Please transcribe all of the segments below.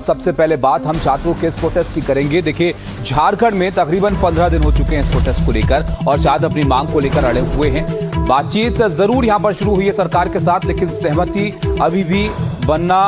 सबसे पहले बात हम छात्रों के इस प्रोटेस्ट की करेंगे। देखिए, झारखंड में तकरीबन 15 दिन हो चुके हैं इस प्रोटेस्ट को लेकर और छात्र अपनी मांग को लेकर अड़े हुए हैं। बातचीत जरूर यहां पर शुरू हुई है सरकार के साथ, लेकिन सहमति अभी भी बनना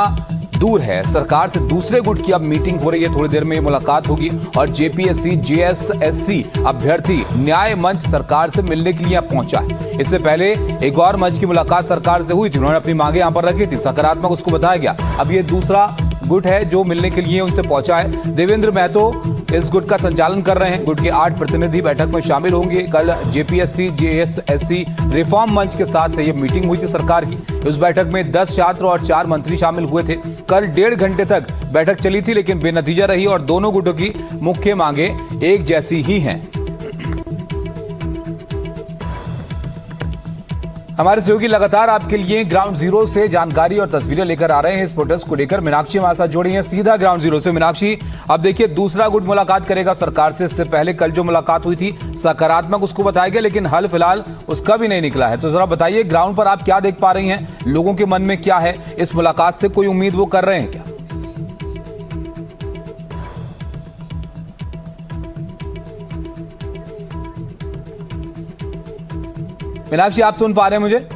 दूर है। सरकार से दूसरे गुट की अब मीटिंग हो रही है, थोड़ी देर में मुलाकात होगी और जेपीएससी जेएसएससी अभ्यर्थी न्याय मंच सरकार से मिलने के लिए अब पहुंचा है। इससे पहले एक और मंच की मुलाकात सरकार से हुई थी, उन्होंने अपनी मांगे यहां पर रखी थी, सकारात्मक उसको बताया गया। अब ये दूसरा गुट है जो मिलने के लिए उनसे पहुंचा है। देवेंद्र महतो इस गुट का संचालन कर रहे हैं। गुट के 8 प्रतिनिधि बैठक में शामिल होंगे। कल जेपीएससी जेएसएससी रिफॉर्म मंच के साथ ये मीटिंग हुई थी सरकार की। उस बैठक में 10 छात्र और 4 मंत्री शामिल हुए थे। कल 1.5 घंटे तक बैठक चली थी, लेकिन बेनतीजा रही और दोनों गुटों की मुख्य मांगे एक जैसी ही हैं। हमारे सहयोगी लगातार आपके लिए ग्राउंड जीरो से जानकारी और तस्वीरें लेकर आ रहे हैं इस प्रोटेस्ट को लेकर। मीनाक्षी हमारे साथ जुड़ी हैं सीधा ग्राउंड जीरो से। मीनाक्षी, अब देखिए दूसरा गुट मुलाकात करेगा सरकार से। इससे पहले कल जो मुलाकात हुई थी सकारात्मक उसको बताया गया, लेकिन हल फिलहाल उसका भी नहीं निकला है। तो जरा बताइए ग्राउंड पर आप क्या देख पा रही हैं, लोगों के मन में क्या है इस मुलाकात से, कोई उम्मीद वो कर रहे हैं क्या? मीनाक्षी, आप सुन पा रहे हैं मुझे?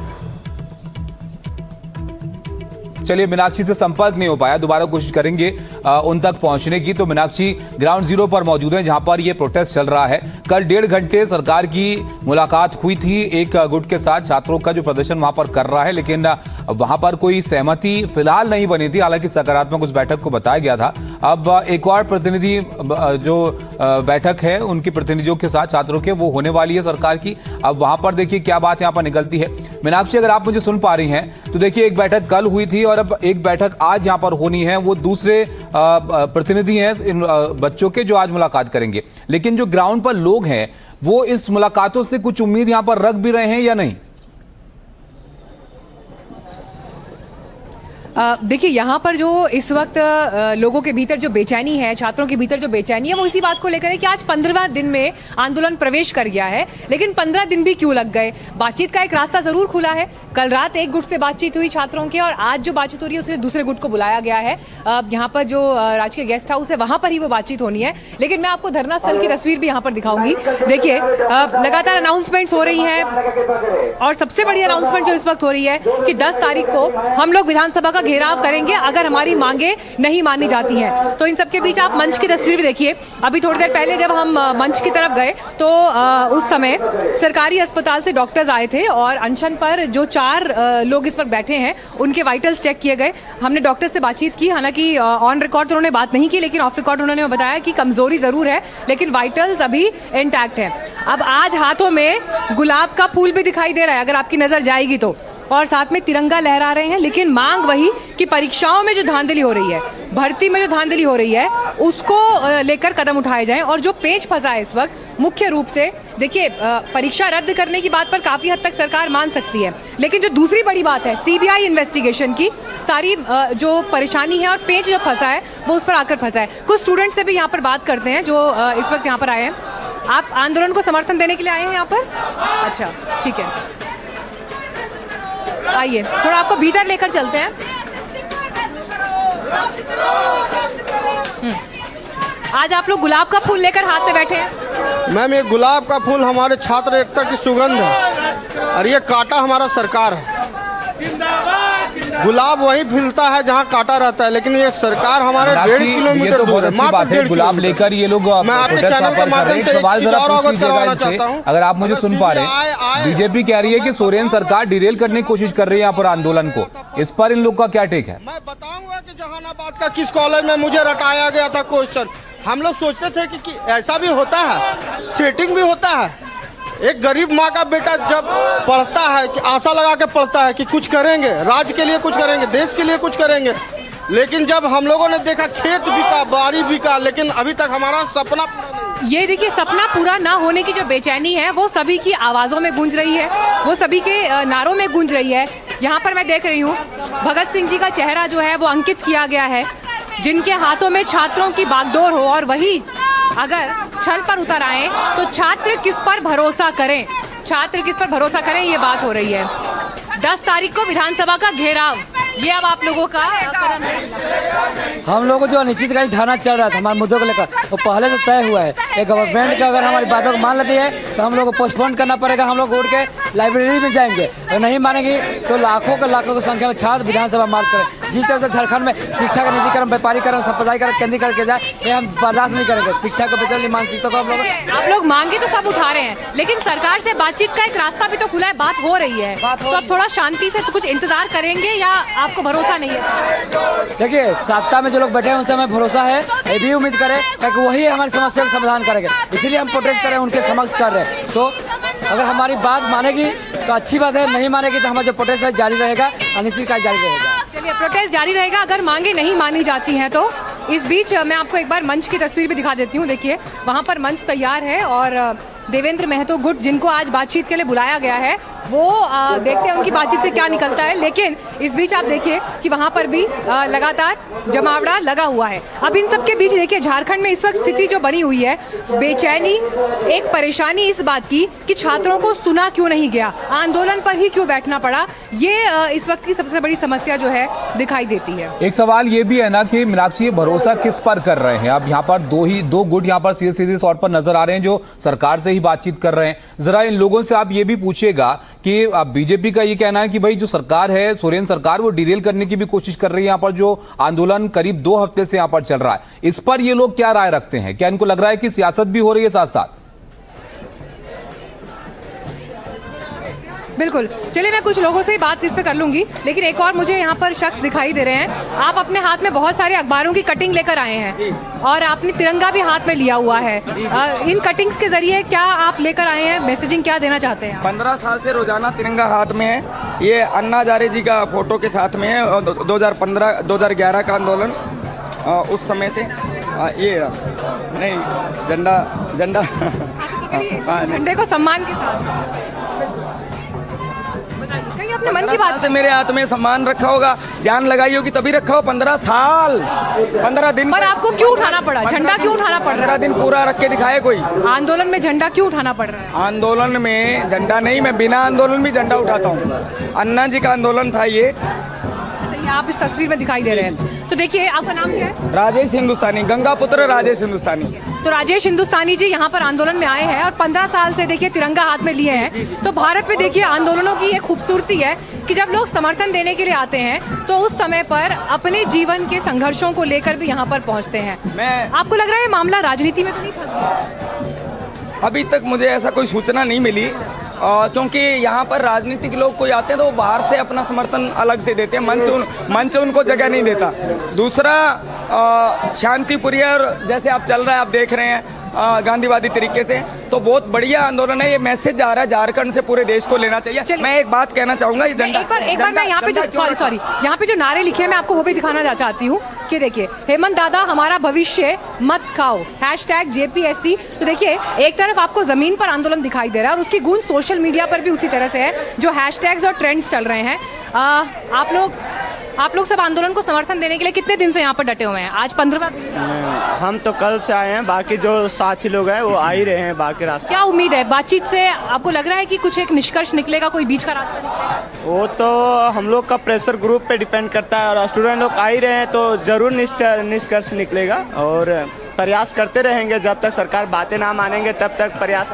चलिए, मीनाक्षी से संपर्क नहीं हो पाया, दोबारा कोशिश करेंगे उन तक पहुंचने की। तो मीनाक्षी ग्राउंड जीरो पर मौजूद हैं जहां पर यह प्रोटेस्ट चल रहा है। कल 1.5 घंटे सरकार की मुलाकात हुई थी एक गुट के साथ, छात्रों का जो प्रदर्शन वहां पर कर रहा है, लेकिन वहां पर कोई सहमति फिलहाल नहीं बनी थी। हालांकि सकारात्मक उस बैठक को बताया गया था। अब एक और प्रतिनिधि जो बैठक है उनके प्रतिनिधियों के साथ छात्रों के, वो होने वाली है सरकार की। अब वहां पर देखिए क्या बात यहां पर निकलती है। मीनाक्षी, अगर आप मुझे सुन पा रही हैं तो देखिए, एक बैठक कल हुई थी और अब एक बैठक आज यहां पर होनी है। वो दूसरे प्रतिनिधि हैं इन बच्चों के जो आज मुलाकात करेंगे, लेकिन जो ग्राउंड पर लोग हैं वो इस मुलाकातों से कुछ उम्मीद यहां पर रख भी रहे हैं या नहीं? देखिए, यहाँ पर जो इस वक्त लोगों के भीतर जो बेचैनी है, छात्रों के भीतर जो बेचैनी है, वो इसी बात को लेकर है कि आज 15वां दिन में आंदोलन प्रवेश कर गया है, लेकिन 15 दिन भी क्यों लग गए। बातचीत का एक रास्ता जरूर खुला है। कल रात एक गुट से बातचीत हुई छात्रों की और आज जो बातचीत हो रही है उसके दूसरे गुट को बुलाया गया है। यहाँ पर जो राजकीय गेस्ट हाउस है वहां पर ही वो बातचीत होनी है। लेकिन मैं आपको धरना स्थल की तस्वीर भी यहाँ पर दिखाऊंगी। देखिए, लगातार अनाउंसमेंट्स हो रही है और सबसे बड़ी अनाउंसमेंट जो इस वक्त हो रही है कि 10 तारीख को हम लोग विधानसभा का घेराव करेंगे अगर हमारी मांगे नहीं मानी जाती हैं। तो इन सबके बीच आप मंच की तस्वीर भी देखिए। अभी थोड़ी देर पहले जब हम मंच की तरफ गए तो उस समय सरकारी अस्पताल से डॉक्टर्स आए थे और अनशन पर जो 4 लोग इस वक्त बैठे हैं उनके वाइटल्स चेक किए गए। हमने डॉक्टर से बातचीत की, हालांकि ऑन रिकॉर्ड तो उन्होंने बात नहीं की, लेकिन ऑफ रिकॉर्ड उन्होंने बताया कि कमजोरी जरूर है लेकिन वाइटल्स अभी इंटैक्ट है। अब आज हाथों में गुलाब का फूल भी दिखाई दे रहा है अगर आपकी नजर जाएगी तो, और साथ में तिरंगा लहरा रहे हैं। लेकिन मांग वही कि परीक्षाओं में जो धांधली हो रही है, भर्ती में जो धांधली हो रही है, उसको लेकर कदम उठाए जाएं। और जो पेच फंसा है इस वक्त मुख्य रूप से, देखिए, परीक्षा रद्द करने की बात पर काफी हद तक सरकार मान सकती है, लेकिन जो दूसरी बड़ी बात है सीबीआई इन्वेस्टिगेशन की, सारी जो परेशानी है और पेच जो फंसा है वो उस पर आकर फंसा है। कुछ स्टूडेंट से भी यहाँ पर बात करते हैं जो इस वक्त यहाँ पर आए हैं। आप आंदोलन को समर्थन देने के लिए आए हैं यहाँ पर? अच्छा, ठीक है, आइए थोड़ा आपको भीतर लेकर चलते हैं। आज आप लोग गुलाब का फूल लेकर हाथ में बैठे हैं। मैम, ये गुलाब का फूल हमारे छात्र एकता की सुगंध है और ये कांटा हमारा सरकार है। गुलाब वहीं खिलता है जहाँ कांटा रहता है, लेकिन ये सरकार हमारे 1.5 किलोमीटर दूर है। अच्छी बात है, गुलाब लेकर ये लोग सवाल जरा अगर आप मुझे सुन पा रहे हैं। बीजेपी कह रही है कि सोरेन सरकार डिरेल करने की कोशिश कर रही है यहाँ पर आंदोलन को, इस पर इन लोग का क्या टेक है? मैं बताऊंगा कि जहानाबाद का किस कॉलेज में मुझे रटाया गया था क्वेश्चन। हम लोग सोचते थे कि ऐसा भी होता है, सेटिंग भी होता है। एक गरीब माँ का बेटा जब पढ़ता है कि आशा लगा के पढ़ता है कि कुछ करेंगे, राज्य के लिए कुछ करेंगे, देश के लिए कुछ करेंगे, लेकिन जब हम लोगों ने देखा खेत बिका, बाड़ी बिका, लेकिन अभी तक हमारा सपना पूरा नहीं। ये देखिए, सपना पूरा ना होने की जो बेचैनी है वो सभी की आवाज़ों में गूंज रही है, वो सभी के नारों में गूंज रही है। यहाँ पर मैं देख रही हूँ भगत सिंह जी का चेहरा जो है वो अंकित किया गया है, जिनके हाथों में छात्रों की बागडोर हो, और वही अगर छल पर उतर आए तो छात्र किस पर भरोसा करें, छात्र किस पर भरोसा करें, ये बात हो रही है। 10 तारीख को विधानसभा का घेराव, ये अब आप लोगों का कदम है। हम लोग को जो अनिश्चितकालीन धरना चल रहा था हमारे मुद्दों को लेकर वो पहले से तय हुआ है। ये गवर्नमेंट का अगर हमारी बातों को मान लेती है तो हम लोग को पोस्टपोन करना पड़ेगा। हम लोग उठ के लाइब्रेरी में जाएंगे, अगर नहीं मानेंगे तो लाखों की संख्या में छात्र विधानसभा मार्च करें। जिस तरह से झारखंड में शिक्षा का निजीकरण, व्यापारीकरण, संप्रदायीकरण, केंद्रीकरण किया जाए, ये हम बर्दाश्त नहीं करेंगे। शिक्षा को बेहतर मानसिकता को हम लोग आप लोग मांगे तो सब उठा रहे हैं, लेकिन सरकार से बातचीत का एक रास्ता भी तो खुला है, बात हो रही है। तो अब थोड़ा शांति से कुछ इंतजार करेंगे या आपको भरोसा नहीं है? देखिए, सत्ता में जो लोग बैठे हैं उनसे हमें भरोसा है, ये भी उम्मीद करें ताकि वही हमारी समस्या का समाधान करेंगे। इसीलिए हम प्रोटेस्ट करें, उनके समक्ष कर रहे हैं। तो अगर हमारी बात मानेगी तो अच्छी बात है, नहीं मानेगी तो हमारा जो प्रोटेस्ट है जारी रहेगा, अनिश्चितकाल जारी रहेगा। चलिए, प्रोटेस्ट जारी रहेगा अगर मांगे नहीं मानी जाती हैं तो। इस बीच मैं आपको एक बार मंच की तस्वीर भी दिखा देती हूँ। देखिए, वहाँ पर मंच तैयार है और देवेंद्र महतो गुट, जिनको आज बातचीत के लिए बुलाया गया है, वो देखते हैं उनकी बातचीत से क्या निकलता है। लेकिन इस बीच आप देखिए कि वहाँ पर भी लगातार जमावड़ा लगा हुआ है। अब इन सब के बीच देखिए, झारखंड में इस वक्त स्थिति जो बनी हुई है, बेचैनी, एक परेशानी इस बात की कि छात्रों को सुना क्यों नहीं गया, आंदोलन पर ही क्यों बैठना पड़ा, ये इस वक्त की सबसे बड़ी समस्या जो है दिखाई देती है। एक सवाल ये भी है ना कि मीनाक्षी, ये भरोसा किस पर कर रहे हैं? अब यहाँ पर दो गुट यहाँ पर सीधे तौर पर नजर आ रहे हैं जो सरकार से ही बातचीत कर रहे हैं। जरा इन लोगों से आप ये भी पूछिएगा कि अब बीजेपी का ये कहना है कि भाई जो सरकार है, सोरेन सरकार, वो डिरेल करने की भी कोशिश कर रही है। यहाँ पर जो आंदोलन करीब 2 हफ्ते से यहाँ पर चल रहा है, इस पर ये लोग क्या राय रखते हैं? क्या इनको लग रहा है कि सियासत भी हो रही है साथ साथ? बिल्कुल, चलिए मैं कुछ लोगों से बात इस पे कर लूंगी, लेकिन एक और मुझे यहाँ पर शख्स दिखाई दे रहे हैं। आप अपने हाथ में बहुत सारे अखबारों की कटिंग लेकर आए हैं और आपने तिरंगा भी हाथ में लिया हुआ है। इन कटिंग्स के जरिए क्या आप लेकर आए हैं, मैसेजिंग क्या देना चाहते हैं? 15 साल से रोजाना तिरंगा हाथ में है। ये अन्ना हजारे जी का फोटो के साथ में है। 2011 का आंदोलन, उस समय से ये नहीं झंडा झंडे को सम्मान के साथ कहीं अपने मन की बात से मेरे हाथ में सम्मान रखा होगा, जान लगाई होगी तभी रखा हो। 15 साल 15 दिन पर आपको क्यों उठाना पड़ा? झंडा क्यों उठाना पड़ रहा है? 15 दिन पूरा रख के दिखाए कोई। आंदोलन में झंडा क्यों उठाना पड़ रहा है? आंदोलन में झंडा नहीं, मैं बिना आंदोलन भी झंडा उठाता हूँ। अन्ना जी का आंदोलन था ये। आप इस तस्वीर में दिखाई दे रहे हैं। तो देखिए, आपका नाम क्या है? राजेश हिंदुस्तानी, गंगा पुत्र राजेश हिंदुस्तानी। तो राजेश हिंदुस्तानी जी यहाँ पर आंदोलन में आए हैं और 15 साल से देखिए तिरंगा हाथ में लिए हैं। तो भारत में देखिए आंदोलनों की एक खूबसूरती है कि जब लोग समर्थन देने के लिए आते हैं तो उस समय पर अपने जीवन के संघर्षों को लेकर भी यहाँ पर पहुँचते हैं। आपको लग रहा है मामला राजनीति में तो नहीं फंसा? अभी तक मुझे ऐसा कोई सूचना नहीं मिली, क्योंकि यहाँ पर राजनीतिक लोग कोई आते हैं तो वो बाहर से अपना समर्थन अलग से देते हैं, मंच उनको जगह नहीं देता। दूसरा, शांतिप्रिय जैसे आप चल रहा है, आप देख रहे हैं गांधीवादी तरीके से, तो बहुत बढ़िया आंदोलन है। ये मैसेज जा रहा है झारखंड से पूरे देश को लेना चाहिए। मैं एक बात कहना चाहूंगा, एक बार मैं यहाँ पे जो यहाँ पे जो नारे लिखे हैं मैं आपको वो भी दिखाना चाहती हूँ कि देखिए, हेमंत दादा हमारा भविष्य मत खाओ, #JPSC। तो देखिए, एक तरफ आपको जमीन पर आंदोलन दिखाई दे रहा है और उसकी गूंज सोशल मीडिया पर भी उसी तरह से है, जो हैशटैग्स और ट्रेंड्स चल रहे हैं। आप लोग सब आंदोलन को समर्थन देने के लिए कितने दिन से यहाँ पर डटे हुए हैं? आज 15वां दिन। हम तो कल से आए हैं, बाकी जो साथी लोग हैं वो आ ही रहे हैं बाकी रास्ते। क्या उम्मीद है बातचीत से? आपको लग रहा है कि कुछ एक निष्कर्ष निकलेगा, कोई बीच का रास्ता निकलेगा? वो तो हम लोग का प्रेशर ग्रुप पे डिपेंड करता है और स्टूडेंट लोग आ ही रहे हैं तो जरूर निष्कर्ष निकलेगा और प्रयास करते रहेंगे जब तक सरकार बातें ना मानेंगे तब तक प्रयास।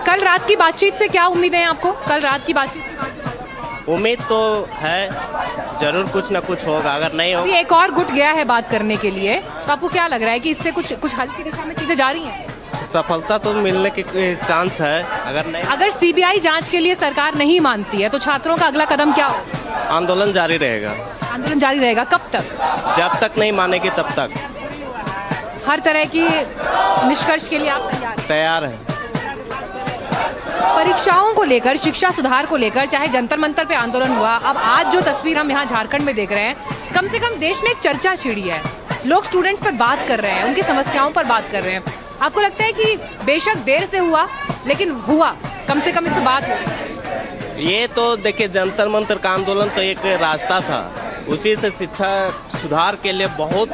कल रात की बातचीत से क्या उम्मीद है आपको? कल रात की बातचीत उम्मीद तो है, जरूर कुछ ना कुछ होगा। अगर नहीं होगा, एक और गुट गया है बात करने के लिए, तो आपको क्या लग रहा है कि इससे कुछ हल की दिशा में चीजें जा रही हैं? सफलता तो मिलने के चांस है। अगर CBI जांच के लिए सरकार नहीं मानती है तो छात्रों का अगला कदम क्या होगा? आंदोलन जारी रहेगा। आंदोलन जारी रहेगा कब तक? जब तक नहीं मानेगी तब तक। हर तरह की निष्कर्ष के लिए आप तैयार हैं? परीक्षाओं को लेकर, शिक्षा सुधार को लेकर चाहे जंतर मंतर पे आंदोलन हुआ, अब आज जो तस्वीर हम यहाँ झारखंड में देख रहे हैं, कम से कम देश में एक चर्चा छिड़ी है। लोग स्टूडेंट्स पर बात कर रहे हैं, उनकी समस्याओं पर बात कर रहे हैं। आपको लगता है कि बेशक देर से हुआ लेकिन हुआ, कम से कम इस पर बात हुई? ये तो देखिए, जंतर मंतर का आंदोलन तो एक रास्ता था, उसी से शिक्षा सुधार के लिए बहुत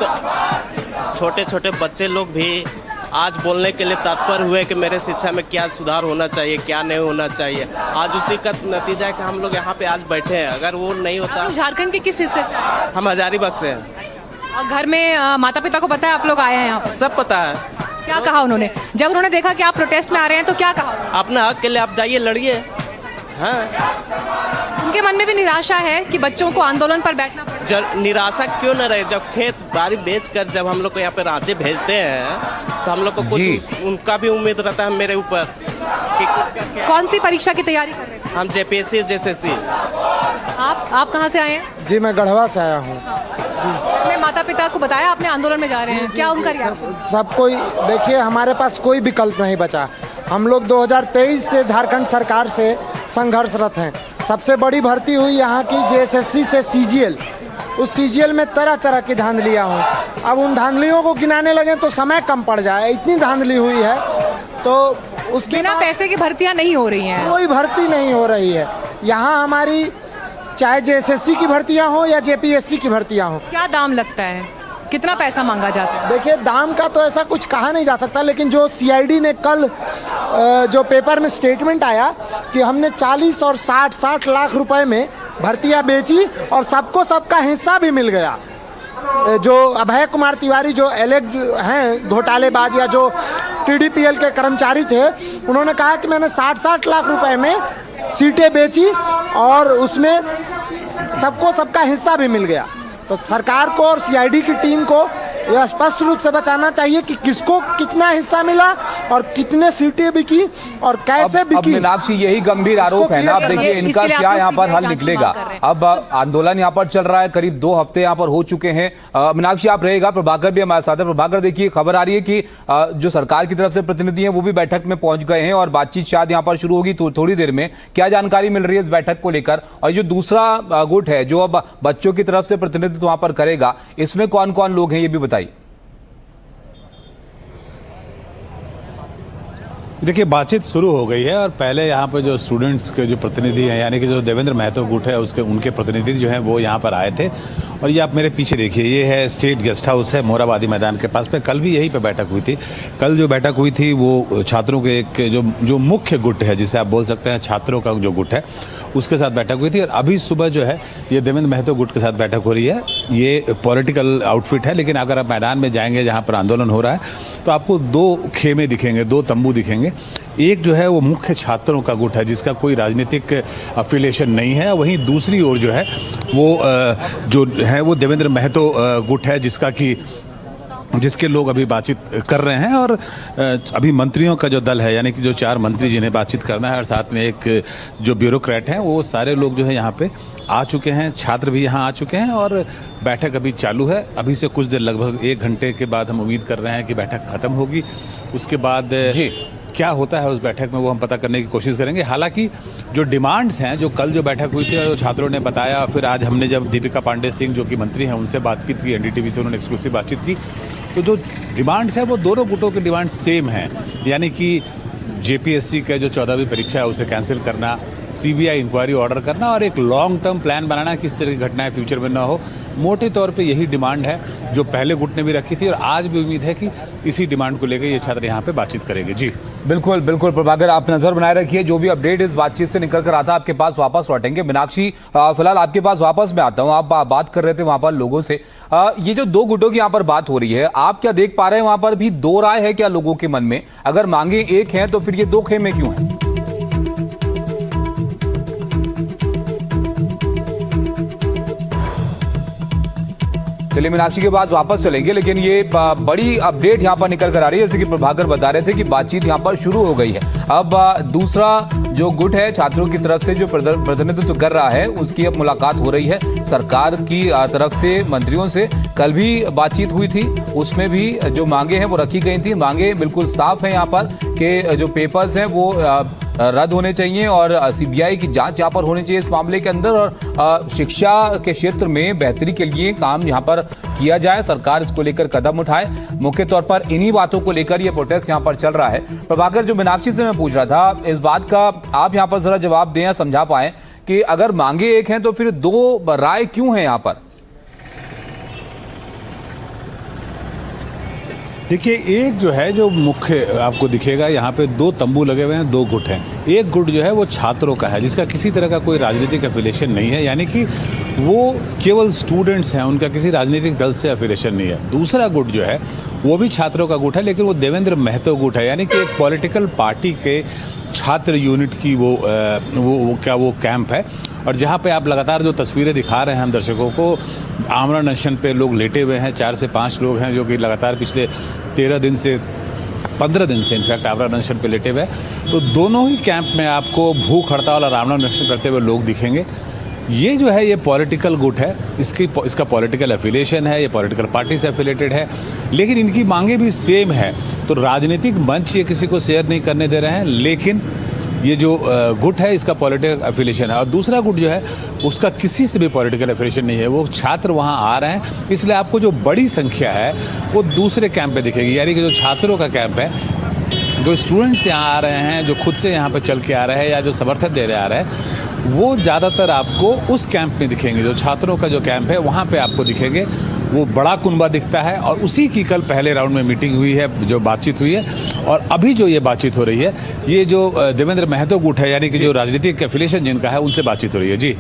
छोटे छोटे बच्चे लोग भी आज बोलने के लिए तत्पर हुए कि मेरे शिक्षा में क्या सुधार होना चाहिए, क्या नहीं होना चाहिए। आज उसी का नतीजा है कि हम लोग यहाँ पे आज बैठे हैं। अगर वो नहीं होता। आप लोग झारखंड के किस हिस्से से आए हैं? हम हजारीबाग से हैं। और घर में माता पिता को पता है आप लोग आए हैं यहाँ पर? सब पता है। क्या कहा उन्होंने जब उन्होंने देखा कि आप प्रोटेस्ट में आ रहे हैं तो क्या कहा? अपने हक के लिए आप जाइए, लड़िए। हाँ, उनके मन में भी निराशा है कि बच्चों को आंदोलन पर बैठना पड़े। निराशा क्यों न रहे? जब खेत बाड़ी बेच कर जब हम लोग को यहाँ पे रांची भेजते हैं तो हम लोग को कुछ उनका भी उम्मीद रहता है मेरे ऊपर कि कुछ करके। कौन सी परीक्षा की तैयारी कर रहे हैं? हम जेपीएससी जेएसएससी। आप कहाँ से आए हैं? जी, मैं गढ़वा से आया हूँ। अपने माता पिता को बताया आपने आंदोलन में जा रहे हैं? क्या उनका रिएक्शन? सब कोई देखिए, हमारे पास कोई विकल्प नहीं बचा। हम लोग 2023 से झारखंड सरकार से संघर्षरत हैं। सबसे बड़ी भर्ती हुई यहाँ की जेएसएससी से सीजीएल। उस सीजीएल में तरह तरह की धांधलियाँ हुई। अब उन धांधलियों को गिनाने लगे तो समय कम पड़ जाए, इतनी धांधली हुई है। तो उसके बिना पैसे की भर्तियाँ नहीं हो रही हैं। कोई भर्ती नहीं हो रही है यहाँ हमारी, चाहे जेएसएससी की भर्तियाँ हो या जेपीएससी की भर्तियाँ हो। क्या दाम लगता है? कितना पैसा मांगा जाता है? देखिए, दाम का तो ऐसा कुछ कहा नहीं जा सकता, लेकिन जो सीआईडी ने कल जो पेपर में स्टेटमेंट आया कि हमने 40 और 60 लाख रुपए में भर्तियां बेची और सबको सबका हिस्सा भी मिल गया। जो अभय कुमार तिवारी जो एलेक्ट हैं घोटालेबाज या जो टीडीपीएल के कर्मचारी थे, उन्होंने कहा कि मैंने 60 लाख रुपए में सीटें बेची और उसमें सबको सबका हिस्सा भी मिल गया। तो सरकार को और सीआईडी की टीम को यह स्पष्ट रूप से बताना चाहिए कि किसको कितना हिस्सा मिला और कितने सीटें बिकी और कैसे बिकी। अब मीनाक्षी, यही गंभीर आरोप है ना। अब देखिए इनका क्या यहाँ पर हल निकलेगा। अब आंदोलन यहाँ पर चल रहा है, करीब 2 हफ्ते यहाँ पर हो चुके हैं। मीनाक्षी आप रहेगा, प्रभाकर भी हमारे साथ है। प्रभाकर, देखिए खबर आ रही है कि जो सरकार की तरफ से प्रतिनिधि हैं वो भी बैठक में पहुंच गए हैं और बातचीत शायद यहाँ पर शुरू होगी थोड़ी देर में। क्या जानकारी मिल रही है इस बैठक को लेकर? और जो दूसरा गुट है जो अब बच्चों की तरफ से प्रतिनिधित्व वहां पर करेगा, इसमें कौन कौन लोग हैं ये भी बताइए। देखिए, बातचीत शुरू हो गई है और पहले यहाँ पर जो स्टूडेंट्स के जो प्रतिनिधि हैं, यानी कि जो देवेंद्र महतो गुट है उनके प्रतिनिधि जो हैं वो यहाँ पर आए थे। और ये आप मेरे पीछे देखिए, ये है स्टेट गेस्ट हाउस है मोराबादी मैदान के पास में। कल भी यहीं पे बैठक हुई थी। कल जो बैठक हुई थी वो छात्रों के एक जो मुख्य गुट है, जिसे आप बोल सकते हैं छात्रों का जो गुट है, उसके साथ बैठक हुई थी। और अभी सुबह जो है ये देवेंद्र महतो गुट के साथ बैठक हो रही है। ये पॉलिटिकल आउटफिट है, लेकिन अगर आप मैदान में जाएंगे जहाँ पर आंदोलन हो रहा है तो आपको 2 खेमे दिखेंगे, 2 तंबू दिखेंगे। एक जो है वो मुख्य छात्रों का गुट है जिसका कोई राजनीतिक अफिलिएशन नहीं है। वहीं दूसरी ओर जो है वो देवेंद्र महतो गुट है जिसके लोग अभी बातचीत कर रहे हैं। और अभी मंत्रियों का जो दल है, यानी कि जो 4 मंत्री जिन्हें बातचीत करना है और साथ में एक जो ब्यूरोक्रेट हैं, वो सारे लोग जो है यहाँ पे आ चुके हैं। छात्र भी यहाँ आ चुके हैं और बैठक अभी चालू है। अभी से कुछ देर, लगभग 1 घंटे के बाद हम उम्मीद कर रहे हैं कि बैठक खत्म होगी। उसके बाद क्या होता है उस बैठक में वो हम पता करने की कोशिश करेंगे। हालांकि जो डिमांड्स हैं, जो कल जो बैठक हुई थी और छात्रों ने बताया, फिर आज हमने जब दीपिका पांडे सिंह जो कि मंत्री हैं उनसे बातचीत की, एनडीटीवी से उन्होंने एक्सक्लूसिव बातचीत की, तो जो डिमांड्स हैं वो दोनों गुटों के डिमांड सेम हैं। यानी कि जेपीएससी का जो 14वीं परीक्षा है उसे कैंसिल करना, सीबीआई इंक्वायरी ऑर्डर करना और एक लॉन्ग टर्म प्लान बनाना कि इस तरह की घटनाएं फ्यूचर में ना हो। मोटे तौर पे यही डिमांड है जो पहले गुट ने भी रखी थी और आज भी उम्मीद है कि इसी डिमांड को लेकर ये छात्र यहाँ पे बातचीत करेंगे। जी बिल्कुल बिल्कुल प्रभाकर, आप नजर बनाए रखिए। जो भी अपडेट इस बातचीत से निकल कर आता है आपके पास वापस लौटेंगे। मीनाक्षी, फिलहाल आपके पास वापस मैं आता हूँ। आप बात कर रहे थे वहां पर लोगों से। ये जो 2 गुटों की यहाँ पर बात हो रही है, आप क्या देख पा रहे हैं? वहां पर भी 2 राय है क्या लोगों के मन में? अगर मांगे एक है तो फिर ये 2 खेमे क्यों है? चलिए मीनाक्षी के पास वापस चलेंगे, लेकिन ये बड़ी अपडेट यहाँ पर निकल कर आ रही है। जैसे कि प्रभाकर बता रहे थे कि बातचीत यहाँ पर शुरू हो गई है। अब दूसरा जो गुट है छात्रों की तरफ से जो प्रतिनिधित्व कर रहा है, उसकी अब मुलाकात हो रही है सरकार की तरफ से मंत्रियों से। कल भी बातचीत हुई थी, उसमें भी जो मांगे हैं वो रखी गई थी। मांगे बिल्कुल साफ है यहाँ पर कि जो पेपर्स हैं वो रद्द होने चाहिए और सीबीआई की जांच यहाँ पर होनी चाहिए इस मामले के अंदर, और शिक्षा के क्षेत्र में बेहतरी के लिए काम यहाँ पर किया जाए, सरकार इसको लेकर कदम उठाए। मुख्य तौर पर इन्हीं बातों को लेकर ये प्रोटेस्ट यहाँ पर चल रहा है। प्रभाकर, जो मीनाक्षी से मैं पूछ रहा था, इस बात का आप यहाँ पर जरा जवाब दें या समझा पाए कि अगर मांगे एक हैं तो फिर 2 राय क्यों है यहाँ पर? देखिए, एक जो है जो मुख्य आपको दिखेगा यहाँ पे 2 तंबू लगे हुए हैं, 2 गुट हैं। एक गुट जो है वो छात्रों का है, जिसका किसी तरह का कोई राजनीतिक एफिलिएशन नहीं है, यानी कि वो केवल स्टूडेंट्स हैं, उनका किसी राजनीतिक दल से एफिलिएशन नहीं है। दूसरा गुट जो है वो भी छात्रों का गुट है, लेकिन वो देवेंद्र महतो गुट है, यानी कि एक पॉलिटिकल पार्टी के छात्र यूनिट की वो कैंप है। और जहाँ पे आप लगातार जो तस्वीरें दिखा रहे हैं हम दर्शकों को, आमरण अनशन पे लोग लेटे हुए हैं, 4 से 5 लोग हैं जो कि लगातार पिछले 15 दिन से इनफैक्ट आमरण अनशन पे लेटे हुए हैं। तो दोनों ही कैंप में आपको भूख हड़ताल और आमरण अनशन करते हुए लोग दिखेंगे। ये जो है ये पॉलिटिकल गुट है, इसका पॉलिटिकल एफिलिएशन है, ये पॉलिटिकल पार्टी से एफिलेटेड है, लेकिन इनकी मांगे भी सेम है। तो राजनीतिक मंच ये किसी को शेयर नहीं करने दे रहे हैं, लेकिन ये जो गुट है इसका पॉलिटिकल एफिलिएशन है। और दूसरा गुट जो है उसका किसी से भी पॉलिटिकल एफिलिएशन नहीं है। वो छात्र वहाँ आ रहे हैं, इसलिए आपको जो बड़ी संख्या है वो दूसरे कैंप पे दिखेगी, यानी कि जो छात्रों का कैंप है, जो स्टूडेंट्स यहाँ आ रहे हैं, जो खुद से यहाँ पे चल के आ रहे हैं या जो समर्थन दे रहे आ रहे हैं, वो ज़्यादातर आपको उस कैंप में दिखेंगे। जो छात्रों का जो कैंप है वहाँ पे आपको दिखेंगे। वो बड़ा कुनबा दिखता है और उसी की कल पहले राउंड में मीटिंग हुई है, जो बातचीत हुई है। और अभी जो ये बातचीत हो रही है, ये जो देवेंद्र महतो गुट है, यानी कि जो राजनीतिक एफिलिएशन जिनका है, उनसे बातचीत हो रही है। जी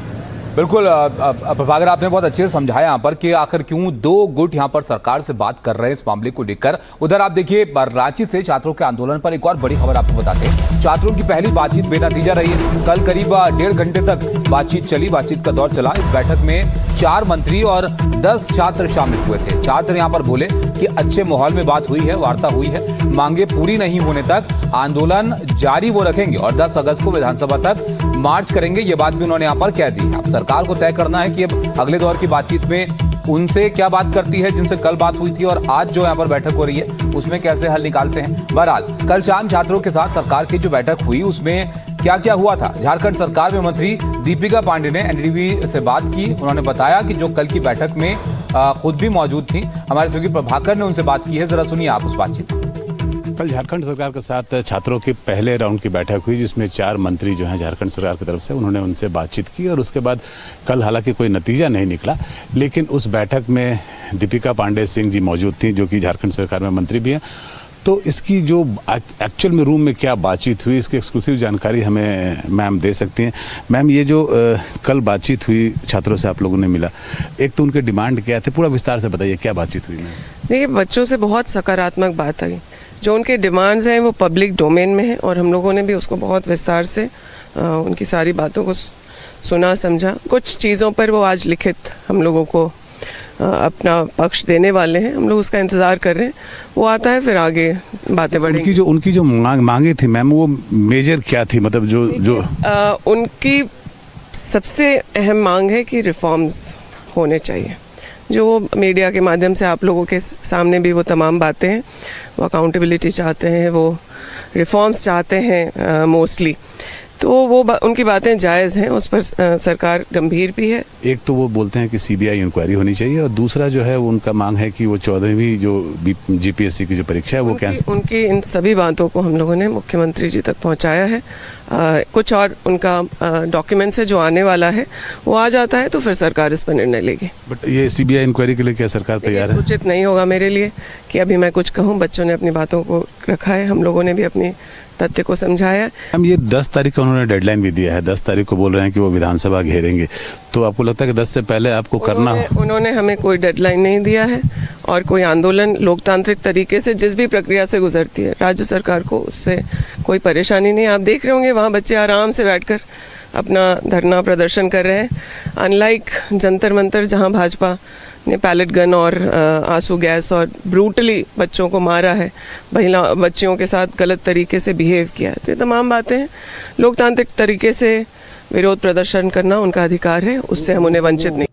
बिल्कुल प्रभाकर, आपने बहुत अच्छे से समझाया यहाँ पर कि आखिर क्यों 2 गुट यहाँ पर सरकार से बात कर रहे हैं इस मामले को लेकर। उधर आप देखिए रांची से छात्रों के आंदोलन पर एक और बड़ी खबर आपको बताते हैं। छात्रों की पहली बातचीत बेनतीजा रही है। कल करीब 1.5 घंटे तक बातचीत चली, बातचीत का दौर चला। इस बैठक में 4 मंत्री और 10 छात्र शामिल हुए थे। छात्र यहाँ पर बोले कि अच्छे माहौल में बात हुई है, वार्ता हुई है, मांगे पूरी नहीं होने तक आंदोलन जारी वो रखेंगे और 10 अगस्त को विधानसभा तक मार्च करेंगे। ये बात भी उन्होंने यहाँ पर कह दी। अब सरकार को तय करना है कि अब अगले दौर की बातचीत में उनसे क्या बात करती है जिनसे कल बात हुई थी, और आज जो यहाँ पर बैठक हो रही है उसमें कैसे हल निकालते हैं। बहरहाल कल शाम छात्रों के साथ सरकार की जो बैठक हुई उसमें क्या क्या हुआ था, झारखंड सरकार में मंत्री दीपिका पांडे ने एनडीटीवी से बात की। उन्होंने बताया कि जो कल की बैठक में खुद भी मौजूद थी, हमारे सहयोगी प्रभाकर ने उनसे बात की है। जरा सुनिए आप उस बातचीत। कल झारखंड सरकार के साथ छात्रों की पहले राउंड की बैठक हुई, जिसमें 4 मंत्री जो हैं झारखंड सरकार की तरफ से, उन्होंने उनसे बातचीत की। और उसके बाद कल हालांकि कोई नतीजा नहीं निकला, लेकिन उस बैठक में दीपिका पांडे सिंह जी मौजूद थी, जो कि झारखंड सरकार में मंत्री भी हैं। तो इसकी जो एक्चुअल में रूम में क्या बातचीत हुई, इसकी एक्सक्लूसिव जानकारी हमें मैम दे सकती हैं। मैम, ये जो कल बातचीत हुई छात्रों से आप लोगों ने मिला, एक तो उनके डिमांड क्या थे, पूरा विस्तार से बताइए क्या बातचीत हुई। देखिए, बच्चों से बहुत सकारात्मक बात आई। जो उनके डिमांड्स हैं वो पब्लिक डोमेन में है और हम लोगों ने भी उसको बहुत विस्तार से उनकी सारी बातों को सुना समझा। कुछ चीज़ों पर वो आज लिखित हम लोगों को अपना पक्ष देने वाले हैं। हम लोग उसका इंतज़ार कर रहे हैं, वो आता है फिर आगे बातें बढ़ेंगी। उनकी जो मांगे थी मैम, वो मेजर क्या थी, मतलब जो उनकी सबसे अहम मांग है कि रिफॉर्म्स होने चाहिए। जो वो मीडिया के माध्यम से आप लोगों के सामने भी वो तमाम बातें हैं, वो अकाउंटेबिलिटी चाहते हैं, वो रिफॉर्म्स चाहते हैं मोस्टली। तो वो उनकी बातें जायज़ हैं, उस पर सरकार गंभीर भी है। एक तो वो बोलते हैं कि सीबीआई इंक्वायरी होनी चाहिए, और दूसरा जो है वो उनका मांग है कि वो 14वीं जो जीपीएससी की जो परीक्षा है वो कैंसिल। उनकी इन सभी बातों को हम लोगों ने मुख्यमंत्री जी तक पहुंचाया है। कुछ और उनका डॉक्यूमेंट्स है जो आने वाला है, वो आ जाता है तो फिर सरकार इस पर निर्णय लेगी। बट ये सीबीआई इंक्वायरी के लिए क्या सरकार तैयार है? उचित नहीं होगा मेरे लिए कि अभी मैं कुछ कहूँ। बच्चों ने अपनी बातों को रखा है, हम लोगों ने भी अपनी तथ्य को समझाया। हम ये 10 तारीख को उन्होंने डेडलाइन भी दिया है, 10 तारीख को बोल रहे हैं कि वो विधानसभा घेरेंगे। तो आपको लगता है कि 10 से पहले आपको करना हो? उन्होंने हमें कोई डेडलाइन नहीं दिया है, और कोई आंदोलन लोकतांत्रिक तरीके से जिस भी प्रक्रिया से गुजरती है, राज्य सरकार को उससे कोई परेशानी नहीं। आप देख रहे होंगे वहाँ बच्चे आराम से बैठकर अपना धरना प्रदर्शन कर रहे हैं। अनलाइक जंतर मंतर, जहाँ भाजपा ने पैलेट गन और आंसू गैस और ब्रूटली बच्चों को मारा है, बच्चियों के साथ गलत तरीके से बिहेव किया है। तो ये तमाम बातें हैं। लोकतांत्रिक तरीके से विरोध प्रदर्शन करना उनका अधिकार है, उससे हम उन्हें वंचित नहीं।